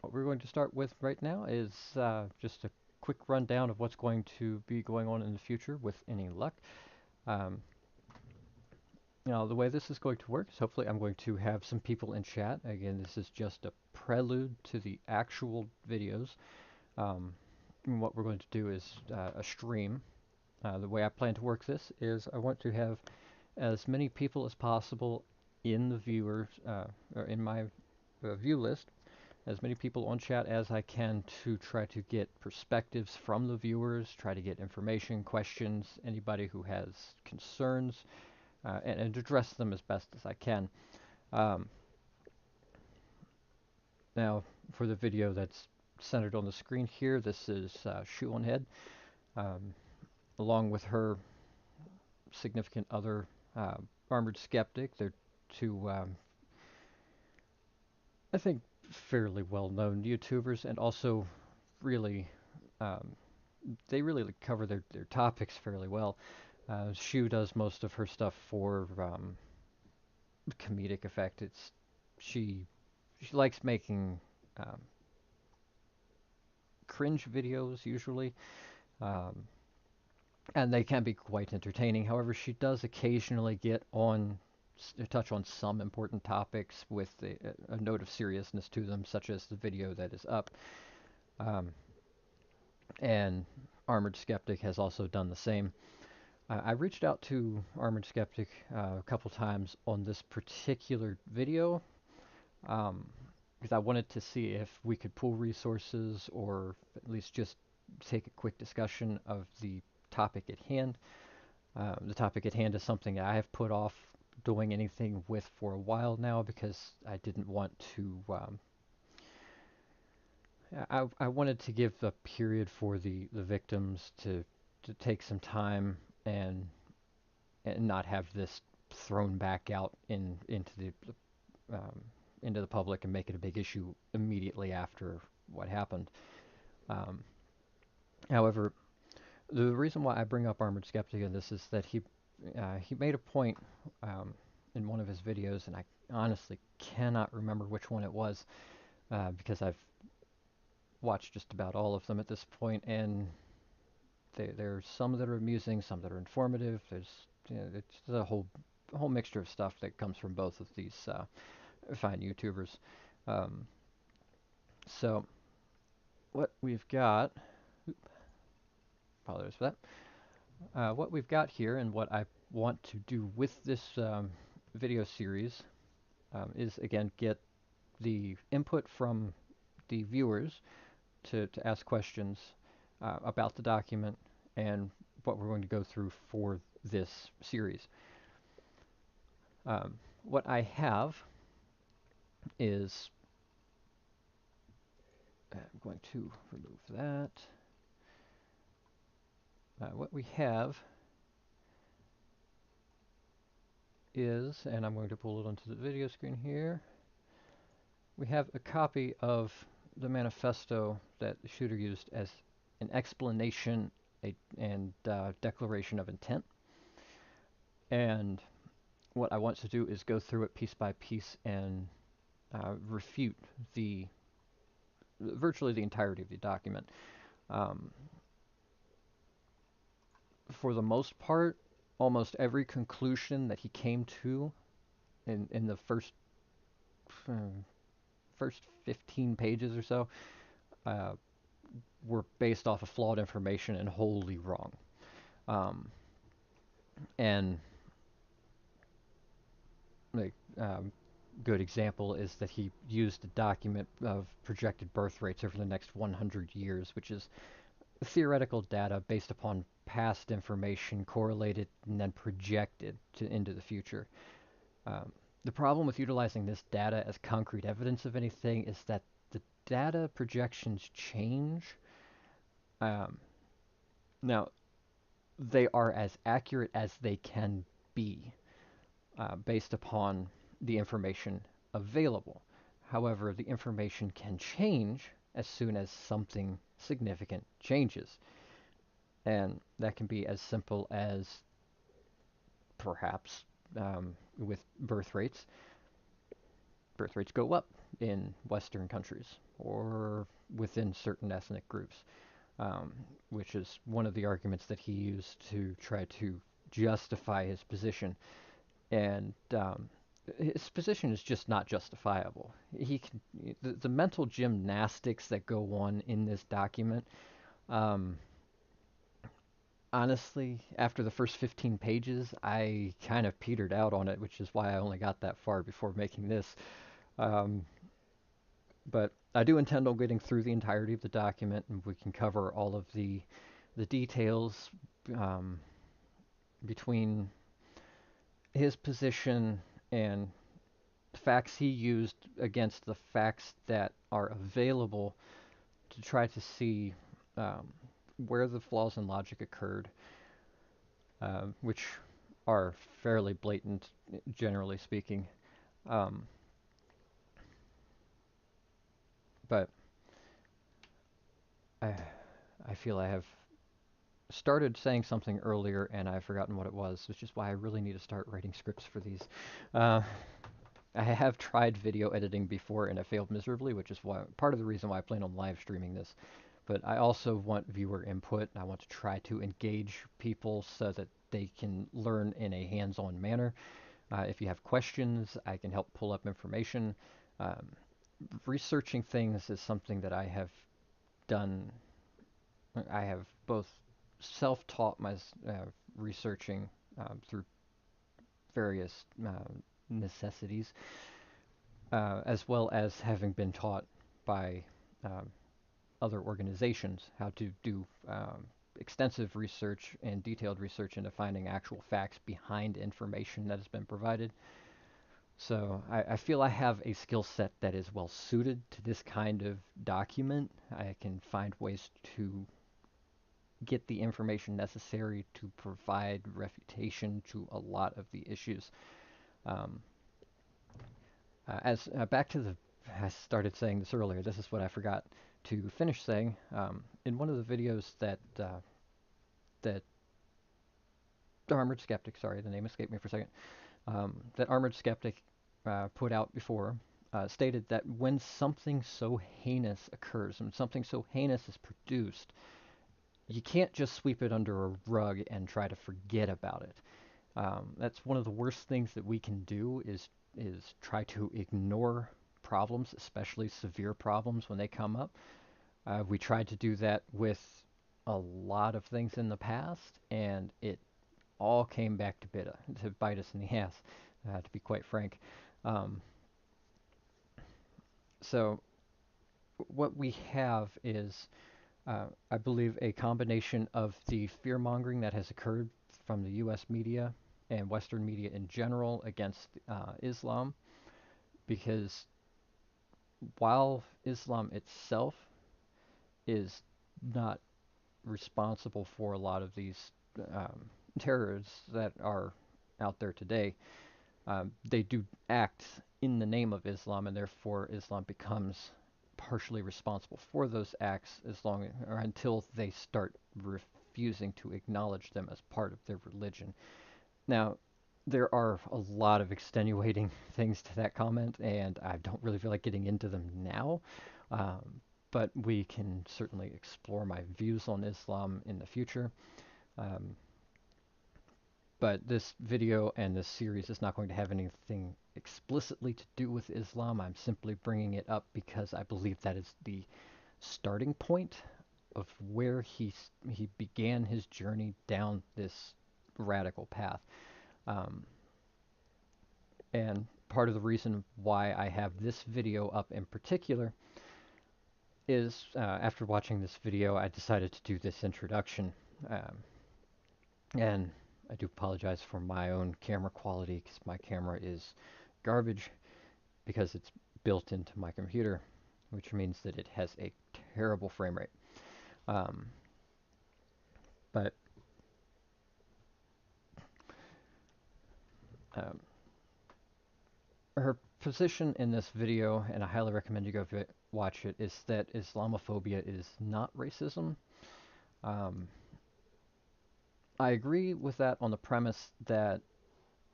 What we're going to start with right now is just a quick rundown of what's going to be going on in the future with any luck. Um, the way this is going to work is hopefully I'm going to have some people in chat. Again, this is just a prelude to the actual videos. And what we're going to do is a stream. The way I plan to work this is I want to have as many people as possible in the viewers or in my view list, as many people on chat as I can to try to get perspectives from the viewers, try to get information, questions, anybody who has concerns, and address them as best as I can. Um, Now, for the video that's centered on the screen here, this is Shoe on Head, um, along with her significant other, uh, Armored Skeptic. They're two, I think, fairly well-known YouTubers, and also really, um, they really cover their topics fairly well. Shu does most of her stuff for comedic effect. She she likes making um, cringe videos usually, um, and they can be quite entertaining. However, she does occasionally get on touch on some important topics with a note of seriousness to them, such as the video that is up. Um, and Armored Skeptic has also done the same. I reached out to Armored Skeptic a couple times on this particular video um, because I wanted to see if we could pool resources or at least just take a quick discussion of the topic at hand. The topic at hand is something I have put off doing anything with for a while now because I didn't want to. I wanted to give a period for the victims to take some time and not have this thrown back out um, into the public and make it a big issue immediately after what happened. Um, However, the reason why I bring up Armored Skeptic in this is that he made a point um, in one of his videos, and I honestly cannot remember which one it was because I've watched just about all of them at this point, and there's some that are amusing, some that are informative. It's a whole mixture of stuff that comes from both of these fine YouTubers. Um, so what we've got, apologize for that. What we've got here and what I want to do with this video series is again get the input from the viewers to ask questions about the document and what we're going to go through for this series. What I have is, I'm going to remove that. What we have is, and I'm going to pull it onto the video screen here, we have a copy of the manifesto that the shooter used as an explanation and declaration of intent. And what I want to do is go through it piece by piece and refute virtually the entirety of the document. Um, for the most part, almost every conclusion that he came to in the uh, first 15 pages or so uh, were based off of flawed information and wholly wrong. Um, and like good example is that he used a document of projected birth rates over the next 100 years, which is theoretical data based upon past information correlated and then projected into the future. Um, the problem with utilizing this data as concrete evidence of anything is that the data projections change. Um, Now, they are as accurate as they can be based upon the information available. However, the information can change as soon as something significant changes. And that can be as simple as perhaps with birth rates go up in Western countries or within certain ethnic groups, um, which is one of the arguments that he used to try to justify his position. And his position is just not justifiable. He can, the mental gymnastics that go on in this document. Um, Honestly, after the first 15 pages, I kind of petered out on it, which is why I only got that far before making this. Um, but I do intend on getting through the entirety of the document, and we can cover all of the details um, between his position and the facts he used against the facts that are available to try to see um, where the flaws in logic occurred, which are fairly blatant, generally speaking. Um, but I, I feel I have started saying something earlier and I've forgotten what it was, which is why I really need to start writing scripts for these. Uh, I have tried video editing before and I failed miserably, which is why part of the reason why I plan on live streaming this. But I also want viewer input. I want to try to engage people so that they can learn in a hands-on manner. If you have questions, I can help pull up information. Um, Researching things is something that I have done. I have both self-taught my researching through various necessities, as well as having been taught by um, other organizations how to do extensive research and detailed research into finding actual facts behind information that has been provided. So I feel I have a skill set that is well suited to this kind of document. I can find ways to get the information necessary to provide refutation to a lot of the issues. Um, as back to the, I started saying this earlier. This is what I forgot to finish saying. In one of the videos that Armored Skeptic, sorry, the name escaped me for a second. That Armored Skeptic put out before stated that when something so heinous occurs, when something so heinous is produced, you can't just sweep it under a rug and try to forget about it. That's one of the worst things that we can do is try to ignore problems, especially severe problems when they come up. We tried to do that with a lot of things in the past, and it all came back to bite us in the ass, to be quite frank. Um, so what we have is, I believe, a combination of the fear mongering that has occurred from the U.S. media and Western media in general against Islam, because while Islam itself is not responsible for a lot of these um, terrorists that are out there today, they do act in the name of Islam, and therefore Islam becomes partially responsible for those acts as long or until they start refusing to acknowledge them as part of their religion. Now, there are a lot of extenuating things to that comment, and I don't really feel like getting into them now. Um, but we can certainly explore my views on Islam in the future. Um, but this video and this series is not going to have anything explicitly to do with Islam. I'm simply bringing it up because I believe that is the starting point of where he began his journey down this radical path. Um, and part of the reason why I have this video up in particular is after watching this video, I decided to do this introduction. And I do apologize for my own camera quality because my camera is garbage because it's built into my computer, which means that it has a terrible frame rate. Um, but um, her position in this video, and I highly recommend you go watch it, is that Islamophobia is not racism. Um, I agree with that on the premise that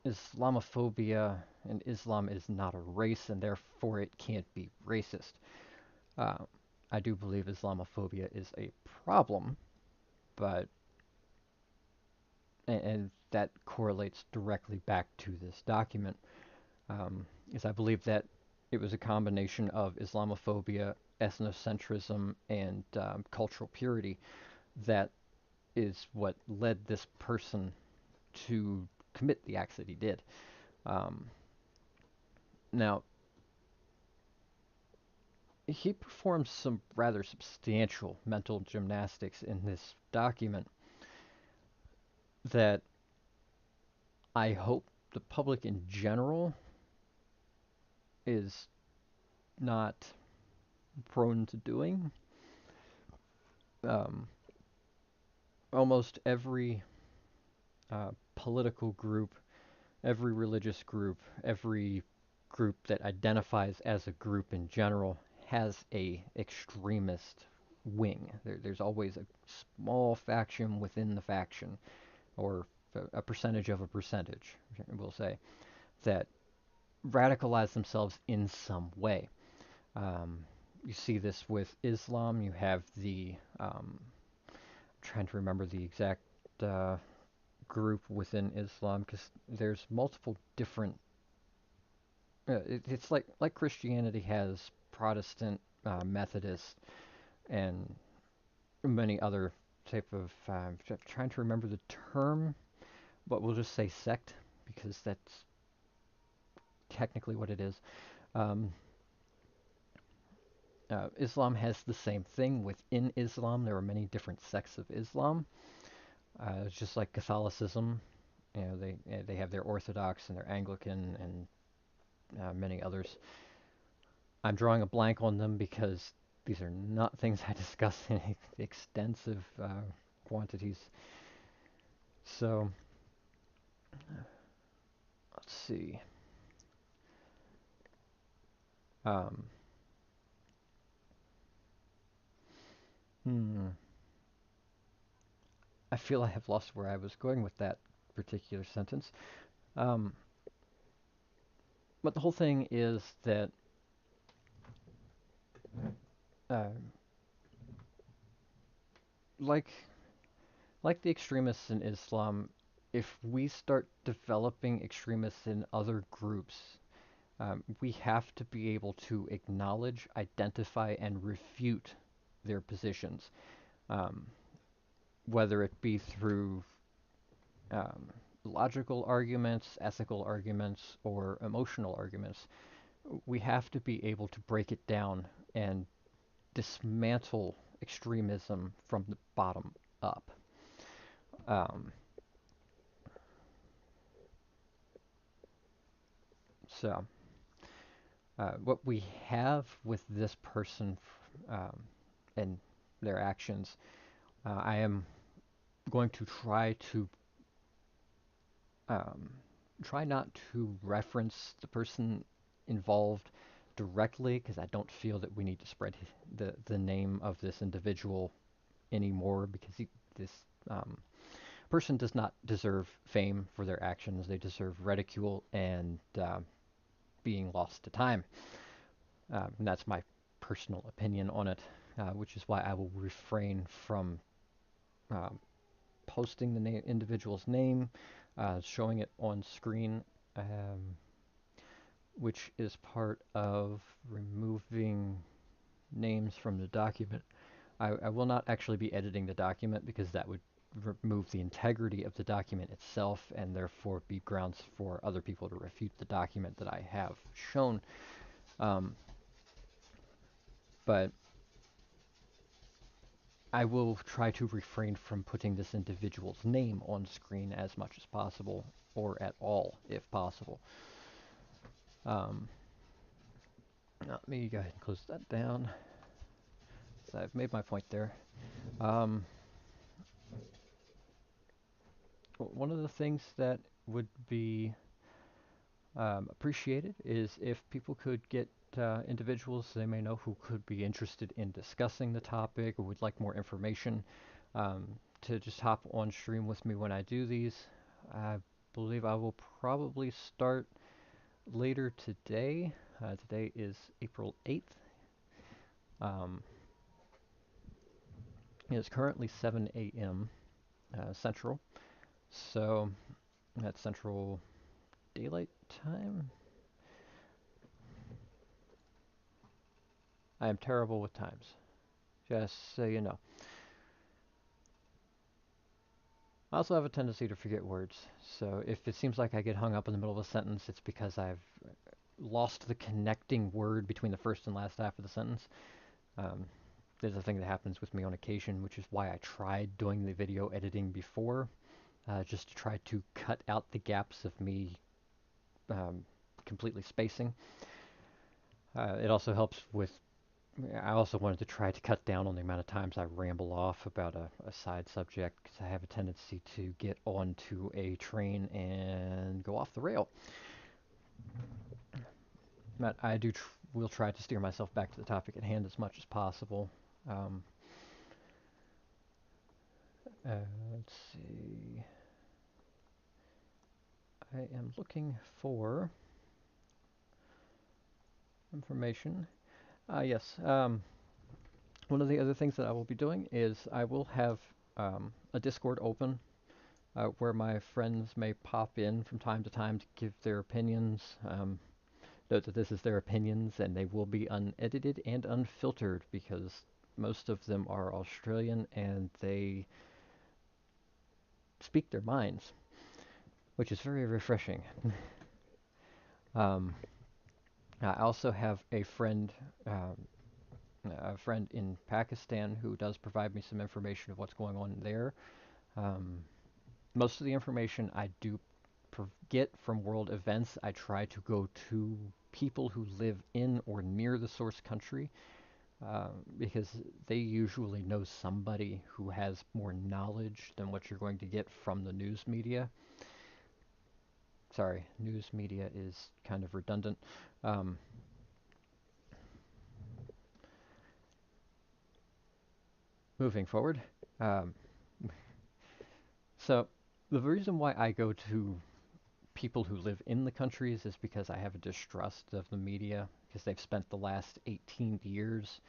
Islamophobia and Islam is not a race, and therefore it can't be racist. Uh, I do believe Islamophobia is a problem, but and that correlates directly back to this document, is I believe that it was a combination of Islamophobia, ethnocentrism, and cultural purity that is what led this person to commit the acts that he did. Um, Now, he performs some rather substantial mental gymnastics in this document that I hope the public in general is not prone to doing. Um, Almost every political group, every religious group, every group that identifies as a group in general has a extremist wing. There's always a small faction within the faction, or a percentage of a percentage, we'll say, that radicalize themselves in some way. Um, you see this with Islam. You have I'm trying to remember the exact uh, group within Islam because there's multiple different. It's like Christianity has Protestant, Methodist, and many other type of. Trying to remember the term, but we'll just say sect because that's technically what it is. Um, Islam has the same thing within Islam. There are many different sects of Islam. It's just like Catholicism. They have their Orthodox and their Anglican and many others. I'm drawing a blank on them because these are not things I discuss in extensive quantities. So let's see. Um, hmm. I feel I have lost where I was going with that particular sentence. Um, but the whole thing is that, uh, like like the extremists in Islam, if we start developing extremists in other groups, we have to be able to acknowledge, identify, and refute their positions, um, whether it be through um, logical arguments, ethical arguments, or emotional arguments. We have to be able to break it down and dismantle extremism from the bottom up. Um, so, what we have with this person and their actions, I am going to um, try not to reference the person involved directly because I don't feel that we need to spread the name of this individual anymore because this um, person does not deserve fame for their actions. They deserve ridicule and being lost to time. And that's my personal opinion on it, which is why I will refrain from um, posting the individual's name, showing it on screen, um, which is part of removing names from the document. I will not actually be editing the document because that would remove the integrity of the document itself and therefore be grounds for other people to refute the document that I have shown. Um, but I will try to refrain from putting this individual's name on screen as much as possible, or at all, if possible. Um, Let me go ahead and close that down. So I've made my point there. Um, One of the things that would be appreciated is if people could get individuals they may know who could be interested in discussing the topic or would like more information, um, to just hop on stream with me when I do these. believe I will probably start later today. Today is April 8th. Um, it's currently 7 a.m. Central, so that's Central Daylight Time. I am terrible with times, just so you know. I also have a tendency to forget words, so if it seems like I get hung up in the middle of a sentence, it's because I've lost the connecting word between the first and last half of the sentence. Um, there's a thing that happens with me on occasion, which is why I tried doing the video editing before, just to try to cut out the gaps of me um, completely spacing. It also helps with. I also wanted to try to cut down on the amount of times I ramble off about a side subject because I have a tendency to get onto a train and go off the rail. But I will try to steer myself back to the topic at hand as much as possible. Um, let's see. I am looking for information. Yes. One of the other things that I will be doing is I will have a Discord open where my friends may pop in from time to time to give their opinions. Note that this is their opinions and they will be unedited and unfiltered because most of them are Australian and they speak their minds, which is very refreshing. um, I also have a friend in Pakistan who does provide me some information of what's going on there. Um, Most of the information I do get from world events, I try to go to people who live in or near the source country because they usually know somebody who has more knowledge than what you're going to get from the news media. Sorry, news media is kind of redundant. Um, Moving forward. Um, so, the reason why I go to people who live in the countries is because I have a distrust of the media because they've spent the last 18 years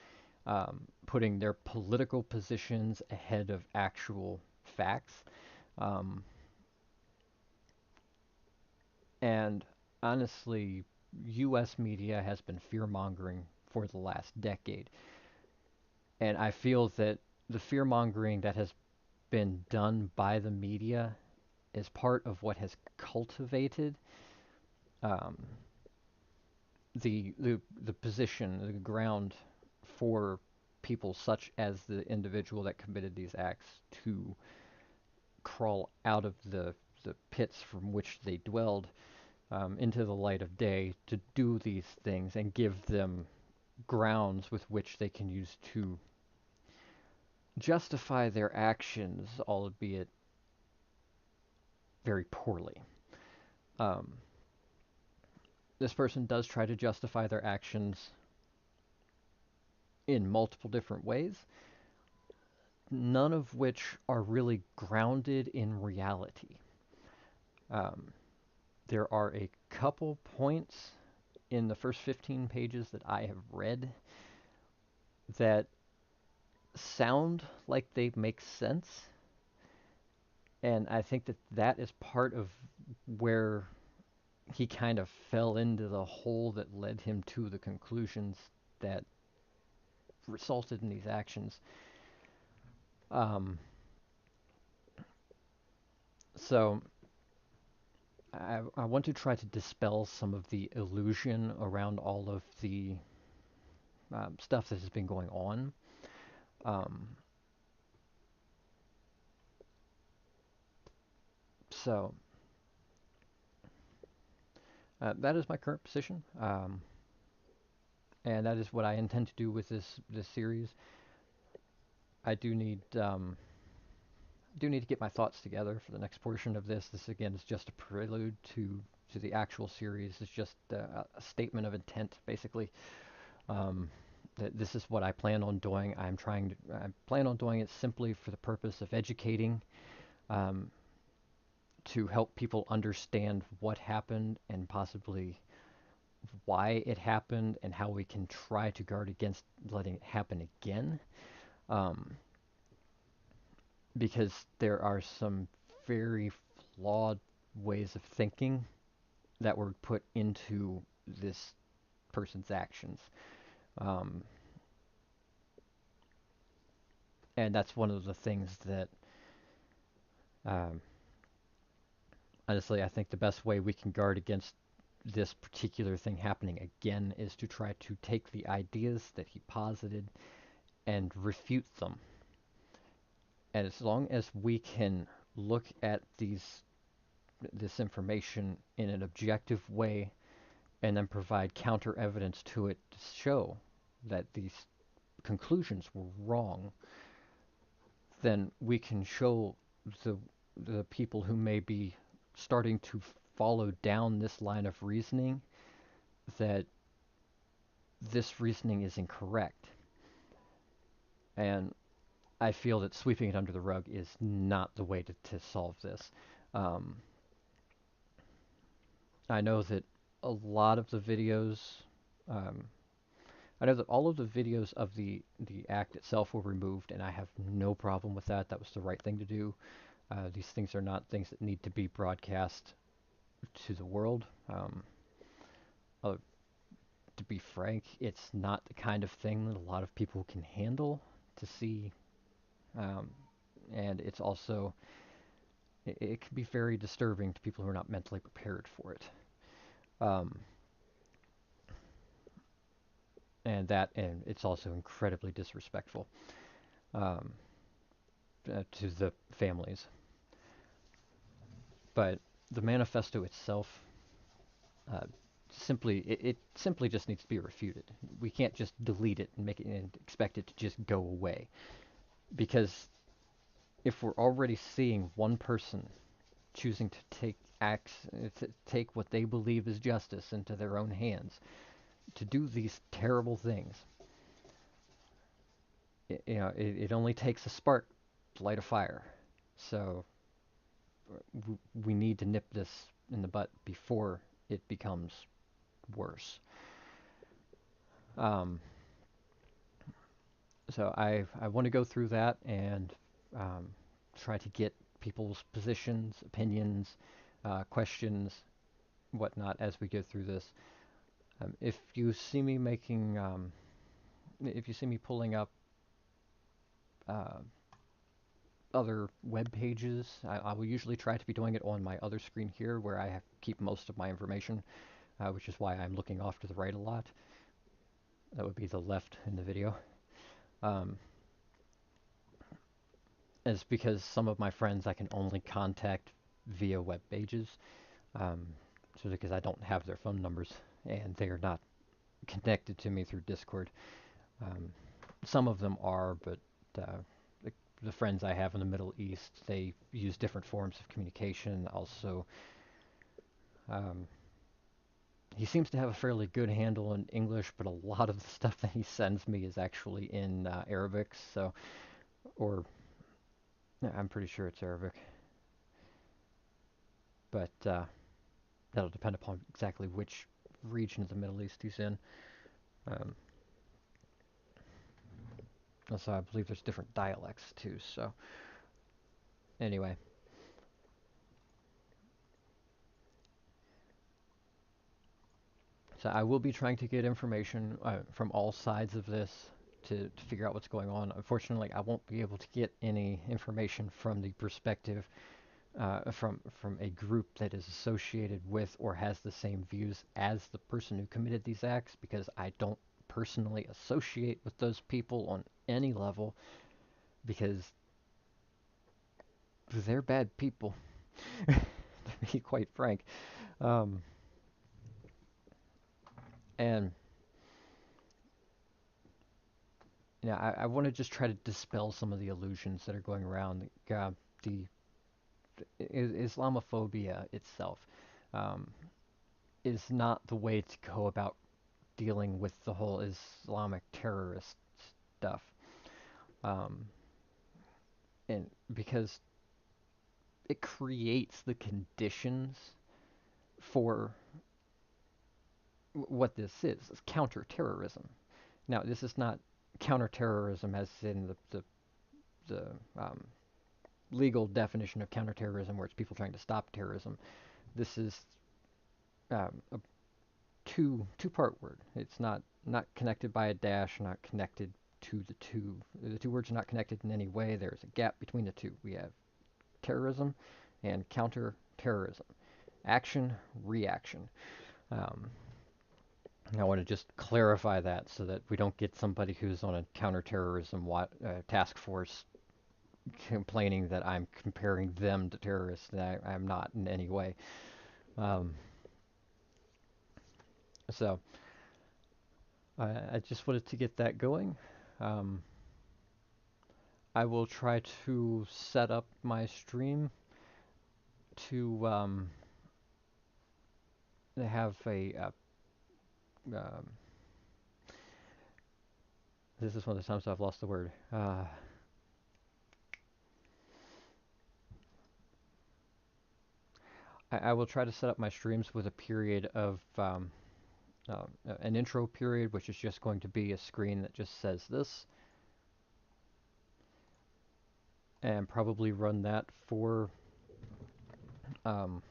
putting their political positions ahead of actual facts. Um, and honestly, U.S. media has been fear mongering for the last decade. And I feel that the fear mongering that has been done by the media is part of what has cultivated um, the position, the ground for people such as the individual that committed these acts to crawl out of the pits from which they dwelled into the light of day to do these things and give them grounds with which they can use to justify their actions, albeit very poorly. Um, this person does try to justify their actions in multiple different ways, none of which are really grounded in reality. Um, there are a couple points in the first 15 pages that I have read that sound like they make sense, and I think that that is part of where he kind of fell into the hole that led him to the conclusions that resulted in these actions. Um, so I want to try to dispel some of the illusion around all of the stuff that has been going on. Um, so that is my current position, and that is what I intend to do with this series. I do need to get my thoughts together for the next portion of this. This again is just a prelude to the actual series. It's just a statement of intent, basically. Um, that this is what I plan on doing. I plan on doing it simply for the purpose of educating, um, to help people understand what happened and possibly why it happened and how we can try to guard against letting it happen again. Um, because there are some very flawed ways of thinking that were put into this person's actions. Um, and that's one of the things that, um, honestly, I think the best way we can guard against this particular thing happening again is to try to take the ideas that he posited and refute them. And as long as we can look at this information in an objective way and then provide counter evidence to it to show that these conclusions were wrong, then we can show the the people who may be starting to follow down this line of reasoning that this reasoning is incorrect. And I feel that sweeping it under the rug is not the way to solve this. Um, I know that a lot of the videos, um, I know that all of the videos of the act itself were removed, and I have no problem with that. That was the right thing to do. These things are not things that need to be broadcast to the world. Uh, to be frank, it's not the kind of thing that a lot of people can handle to see, um, and it's also it can be very disturbing to people who are not mentally prepared for it. Um, and it's also incredibly disrespectful, um, to the families. But the manifesto itself, uh, it simply just needs to be refuted. We can't just delete it and make it and expect it to just go away, because if we're already seeing one person choosing to take what they believe is justice into their own hands, to do these terrible things, it only takes a spark to light a fire. So we need to nip this in the butt before it becomes worse. Um, so I want to go through that and, um, try to get people's positions, opinions, questions, whatnot as we go through this. If you see me if you see me pulling up uh, other web pages, I will usually try to be doing it on my other screen here where keep most of my information, which is why I'm looking off to the right a lot. That would be the left in the video. Um, is because some of my friends I can only contact via web pages, um, so because I don't have their phone numbers and they are not connected to me through Discord. Um, some of them are, but uh, the friends I have in the Middle East, they use different forms of communication. Also, um, he seems to have a fairly good handle in English, but a lot of the stuff that he sends me is actually in Arabic. So, or yeah, I'm pretty sure it's Arabic, but that'll depend upon exactly which region of the Middle East he's in. Um, Also, I believe there's different dialects too. So, anyway, so I will be trying to get information from all sides of this to figure out what's going on. Unfortunately, I won't be able to get any information from the perspective from a group that is associated with or has the same views as the person who committed these acts, because I don't personally associate with those people on any level, because they're bad people, to be quite frank. Um, and I want to just try to dispel some of the illusions that are going around. The Islamophobia itself, um, is not the way to go about dealing with the whole Islamic terrorist stuff. Um, and because it creates the conditions for what this is. It's counterterrorism. Now, this is not counterterrorism as in the legal definition of counterterrorism, where it's people trying to stop terrorism. This is a two-part word. It's not connected by a dash, not connected to the two. The two words are not connected in any way. There's a gap between the two. We have terrorism and counter-terrorism. Action, reaction. Um, I want to just clarify that so that we don't get somebody who's on a counterterrorism task force complaining that I'm comparing them to terrorists. I'm not in any way. Um, so I just wanted to get that going. Um, I will try to set up my stream to have um, this is one of the times I've lost the word. I will try to set up my streams with a period of an intro period, which is just going to be a screen that just says this, and probably run that for um,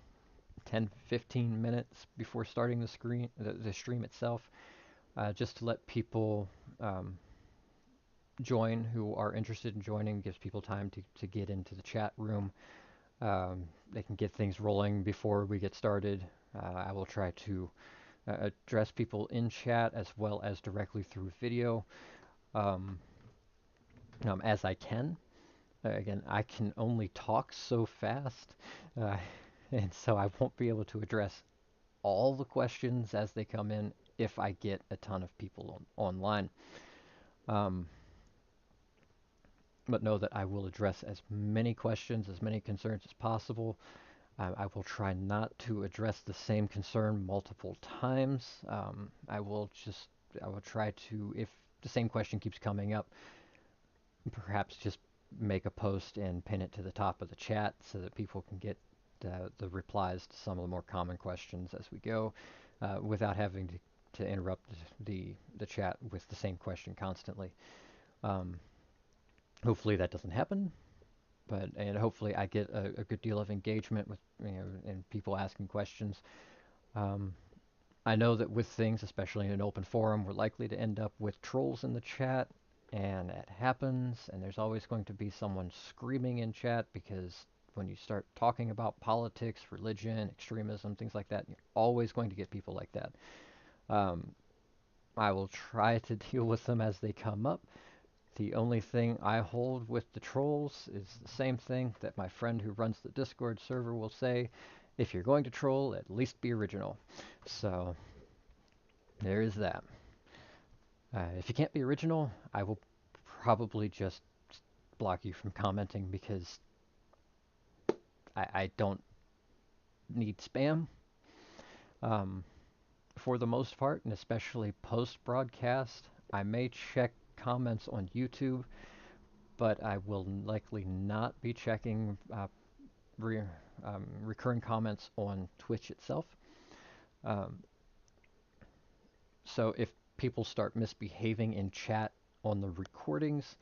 10-15 minutes before starting the stream itself, just to let people join who are interested in joining. Gives people time to get into the chat room. They can get things rolling before we get started. I will try to address people in chat as well as directly through video um, as I can. Again, I can only talk so fast, uh, and so I won't be able to address all the questions as they come in if I get a ton of people online. Um, but know that I will address as many questions, as many concerns as possible. I will try not to address the same concern multiple times. I will try to, if the same question keeps coming up, perhaps just make a post and pin it to the top of the chat so that people can get the replies to some of the more common questions as we go, without having to interrupt the chat with the same question constantly. Um, Hopefully that doesn't happen, and hopefully I get a good deal of engagement with and people asking questions. Um, I know that with things, especially in an open forum, we're likely to end up with trolls in the chat, and it happens, and there's always going to be someone screaming in chat because when you start talking about politics, religion, extremism, things like that, you're always going to get people like that. Um, I will try to deal with them as they come up. The only thing I hold with the trolls is the same thing that my friend who runs the Discord server will say: if you're going to troll, at least be original. So there is that. If you can't be original, I will probably just block you from commenting because I don't need spam um, for the most part, and especially post-broadcast. I may check comments on YouTube, but I will likely not be checking re recurring comments on Twitch itself. Um, so if people start misbehaving in chat on the recordings,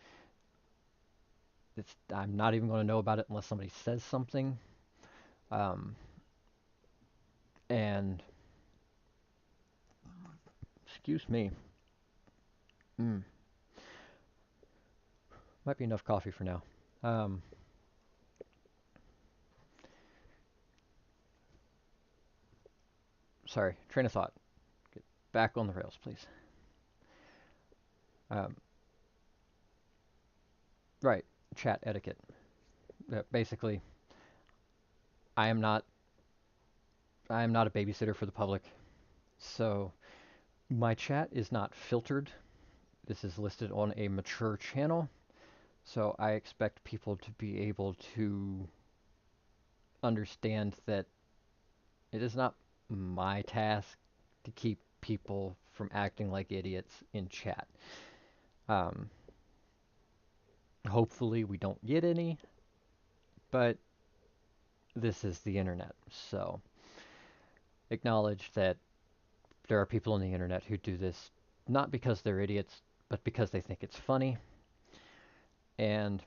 I'm not even going to know about it unless somebody says something. Um, and excuse me, mm, might be enough coffee for now. Um, Sorry, train of thought. Get back on the rails, please. Um, right, chat etiquette. Basically, I am not I am not a babysitter for the public, so my chat is not filtered. This is listed on a mature channel, so I expect people to be able to understand that it is not my task to keep people from acting like idiots in chat. Um, Hopefully we don't get any, but this is the internet. So acknowledge that there are people on the internet who do this not because they're idiots, but because they think it's funny. And,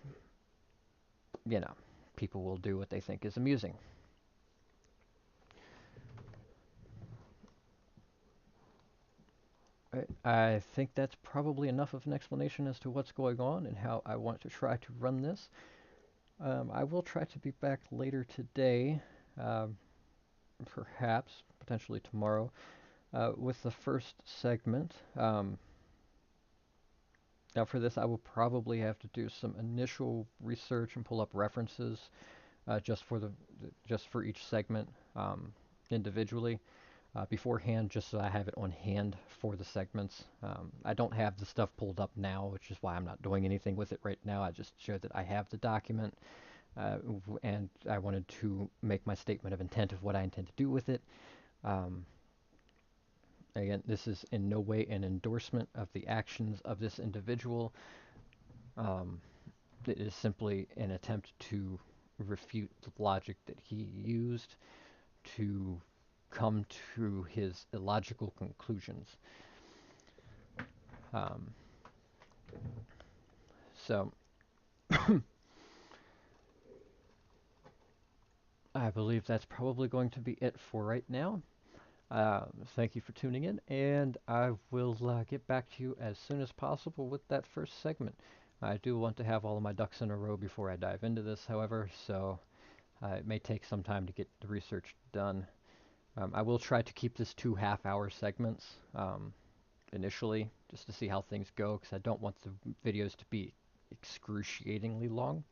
you know, people will do what they think is amusing. I think that's probably enough of an explanation as to what's going on and how I want to try to run this. I will try to be back later today, um, perhaps, potentially tomorrow, with the first segment. Now, for this, I will probably have to do some initial research and pull up references just for just for each segment individually beforehand, just so I have it on hand for the segments. I don't have the stuff pulled up now, which is why I'm not doing anything with it right now. I just showed that I have the document, and I wanted to make my statement of intent of what I intend to do with it. Um, Again, this is in no way an endorsement of the actions of this individual. Um, it is simply an attempt to refute the logic that he used to come to his illogical conclusions. Um, so I believe that's probably going to be it for right now. Thank you for tuning in, and I will get back to you as soon as possible with that first segment. I do want to have all of my ducks in a row before I dive into this, however, so it may take some time to get the research done. I will try to keep this 2 half-hour segments initially, just to see how things go, because I don't want the videos to be excruciatingly long.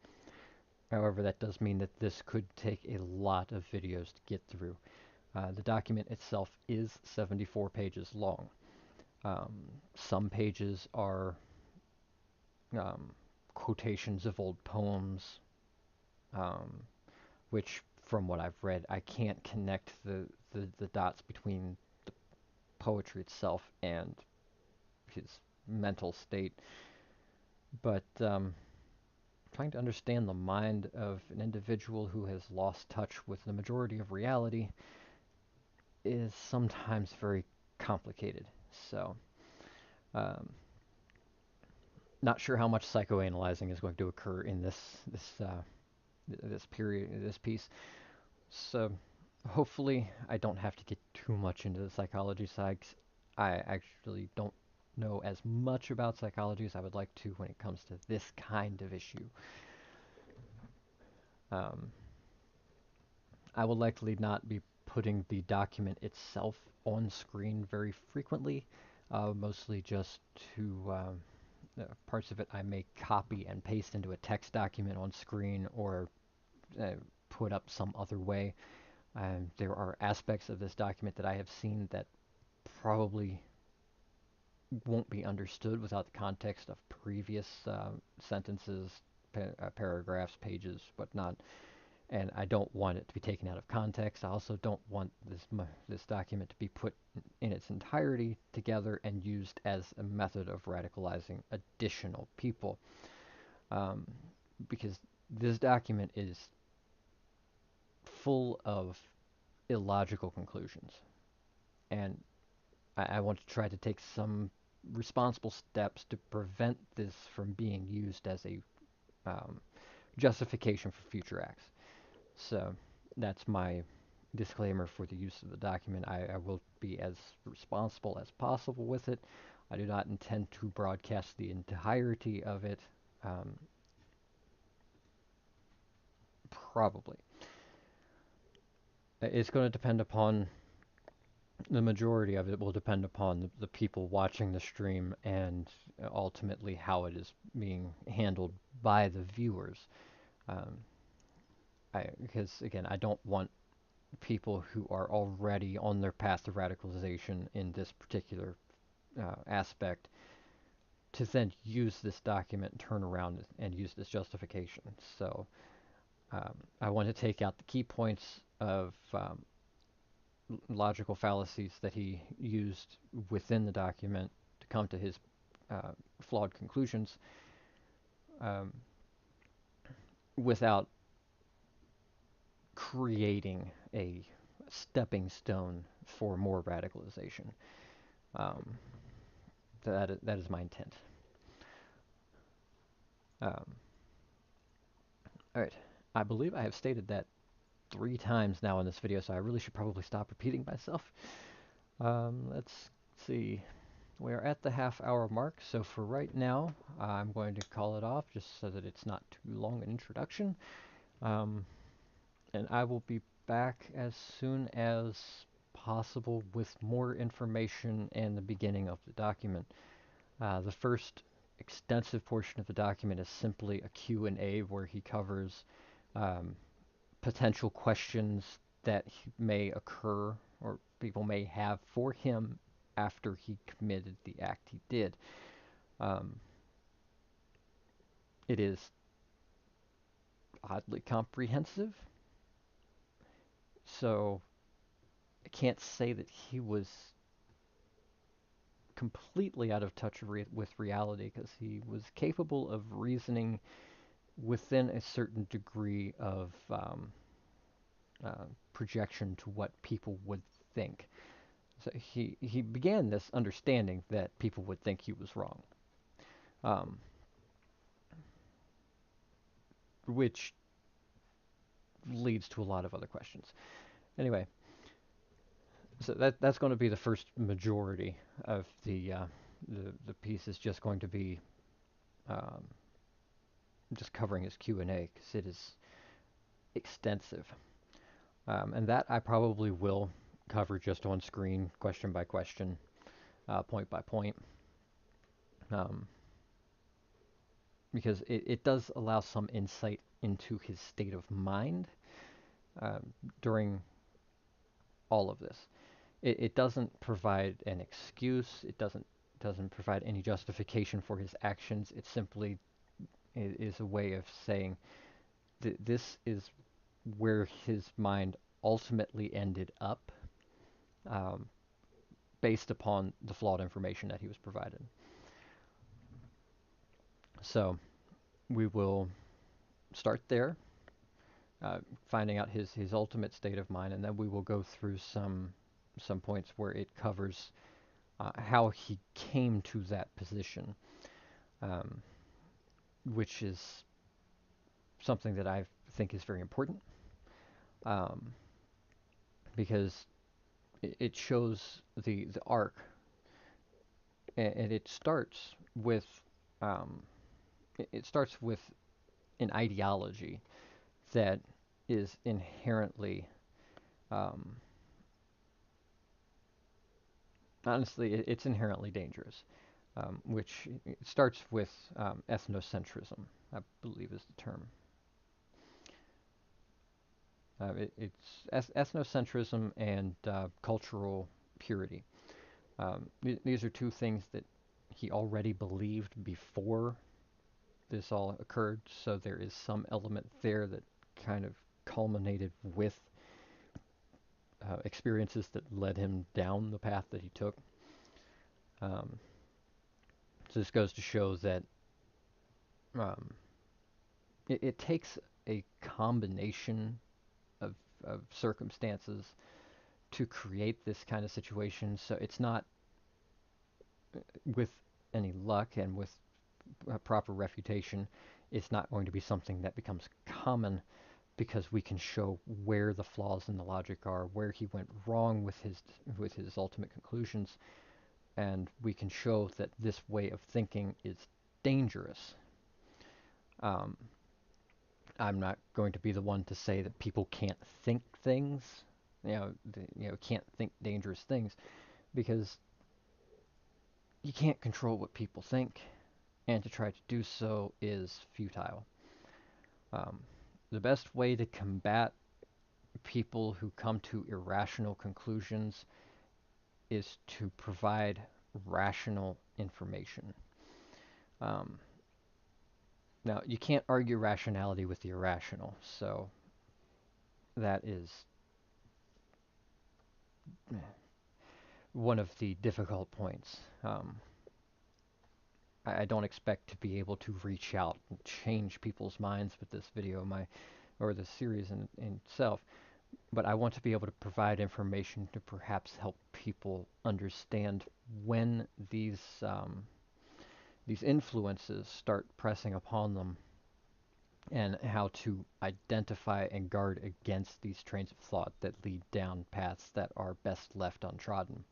However, that does mean that this could take a lot of videos to get through. The document itself is 74 pages long. Um, some pages are um, quotations of old poems, um, which, from what I've read, I can't connect the dots between the poetry itself and his mental state. But trying to understand the mind of an individual who has lost touch with the majority of reality is sometimes very complicated. So, um, not sure how much psychoanalyzing is going to occur in this period, this piece. So, hopefully, I don't have to get too much into the psychology side. 'Cause I actually don't know as much about psychology as I would like to when it comes to this kind of issue. Um, I will likely not be putting the document itself on screen very frequently, mostly just to parts of it I may copy and paste into a text document on screen or uh, put up some other way. There are aspects of this document that I have seen that probably won't be understood without the context of previous sentences, paragraphs, pages, whatnot. And I don't want it to be taken out of context. I also don't want this document to be put in its entirety together and used as a method of radicalizing additional people, um, because this document is full of illogical conclusions, and I want to try to take some responsible steps to prevent this from being used as a um, justification for future acts. So that's my disclaimer for the use of the document. I will be as responsible as possible with it. I do not intend to broadcast the entirety of it. Um, Probably. It's going to depend upon the majority of it will depend upon the people watching the stream and ultimately how it is being handled by the viewers. Um, because again, I don't want people who are already on their path to radicalization in this particular aspect to then use this document and turn around and use this justification. So I want to take out the key points of logical fallacies that he used within the document to come to his flawed conclusions um, without creating a stepping stone for more radicalization. Um, that is my intent. Um, all right. I believe I have stated that 3 times now in this video, so I really should probably stop repeating myself. Let's see. We are at the half-hour mark, so for right now, I'm going to call it off just so that it's not too long an introduction. Um, and I will be back as soon as possible with more information and the beginning of the document. The first extensive portion of the document is simply a Q&A where he covers um, potential questions that may occur or people may have for him after he committed the act he did. Um, it is oddly comprehensive, so I can't say that he was completely out of touch with reality because he was capable of reasoning within a certain degree of projection to what people would think. So he began this understanding that people would think he was wrong, um, which leads to a lot of other questions. Anyway, so that's going to be the first majority of the piece is just going to be um, just covering his Q&A because it is extensive. And that I probably will cover just on screen, question by question, point by point, um, because it does allow some insight into his state of mind during all of this. It doesn't provide an excuse. It doesn't provide any justification for his actions. It simply is a way of saying this is where his mind ultimately ended up, um, based upon the flawed information that he was provided. So we will start there, finding out his ultimate state of mind, and then we will go through some points where it covers how he came to that position, um, which is something that I think is very important, um, because it shows the arc, and it starts with um, it starts with an ideology that is inherently, um, honestly, it's inherently dangerous, which it starts with ethnocentrism, I believe is the term. It's ethnocentrism and cultural purity. These are two things that he already believed before this all occurred, so there is some element there that kind of culminated with experiences that led him down the path that he took. Um, so this goes to show that um, it takes a combination of, of circumstances to create this kind of situation. So it's not, with any luck and with proper refutation, it's not going to be something that becomes common because we can show where the flaws in the logic are, where he went wrong with his ultimate conclusions, and we can show that this way of thinking is dangerous. Um, I'm not going to be the one to say that people can't think things, can't think dangerous things, because you can't control what people think, and to try to do so is futile. Um, the best way to combat people who come to irrational conclusions is to provide rational information. Um, Now, you can't argue rationality with the irrational, so that is one of the difficult points. I don't expect to be able to reach out and change people's minds with this video. or the series in itself, but I want to be able to provide information to perhaps help people understand when these influences start pressing upon them, and how to identify and guard against these trains of thought that lead down paths that are best left untrodden.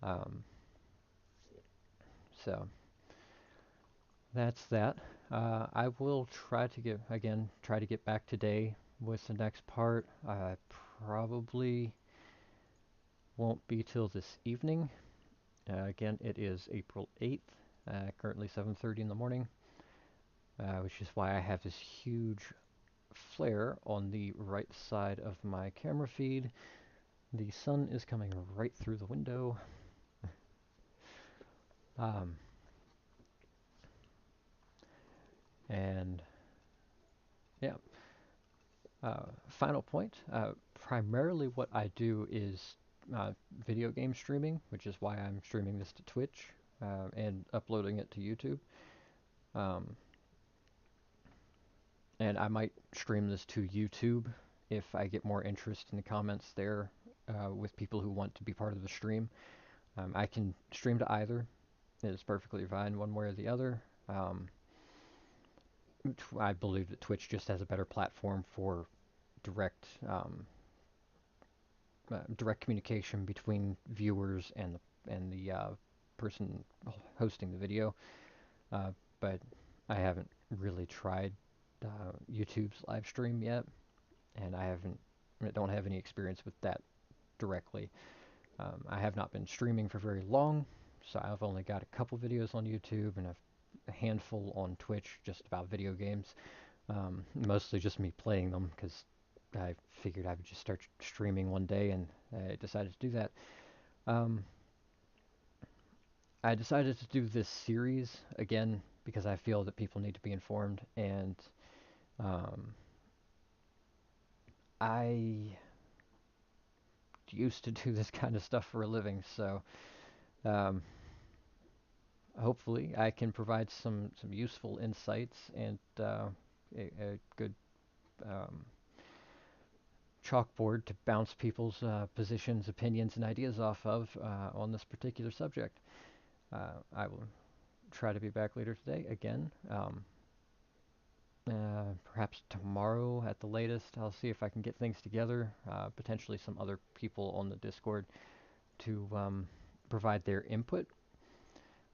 Um, so that's that. I will try to get back today with the next part. I probably won't be till this evening. Again, it is April 8th, currently 7:30 in the morning, which is why I have this huge flare on the right side of my camera feed. The sun is coming right through the window. Um, and yeah, final point. Primarily what I do is video game streaming, which is why I'm streaming this to Twitch and uploading it to YouTube. Um, and I might stream this to YouTube if I get more interest in the comments there with people who want to be part of the stream. I can stream to either. It is perfectly fine one way or the other. Um, I believe that Twitch just has a better platform for direct direct communication between viewers and the person hosting the video. Uh, but I haven't really tried YouTube's live stream yet, and I don't have any experience with that directly. I have not been streaming for very long, so I've only got a couple videos on YouTube and a handful on Twitch just about video games. Mostly just me playing them because I figured I would just start streaming one day, and I decided to do that. Um, I decided to do this series again because I feel that people need to be informed, and um, I used to do this kind of stuff for a living, so um, hopefully I can provide some useful insights and a good um, chalkboard to bounce people's positions, opinions, and ideas off of on this particular subject. I will try to be back later today again. Perhaps tomorrow at the latest. I'll see if I can get things together. Potentially some other people on the Discord to provide their input.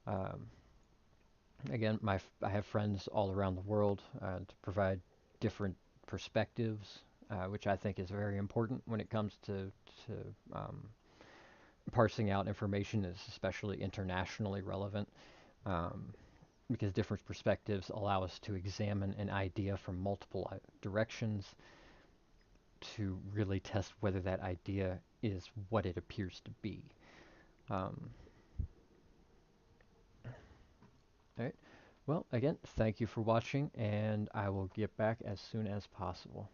Um, Again, I have friends all around the world to provide different perspectives, which I think is very important when it comes to parsing out information is especially internationally relevant, um, because different perspectives allow us to examine an idea from multiple directions to really test whether that idea is what it appears to be. Um, all right. Well, again, thank you for watching, and I will get back as soon as possible.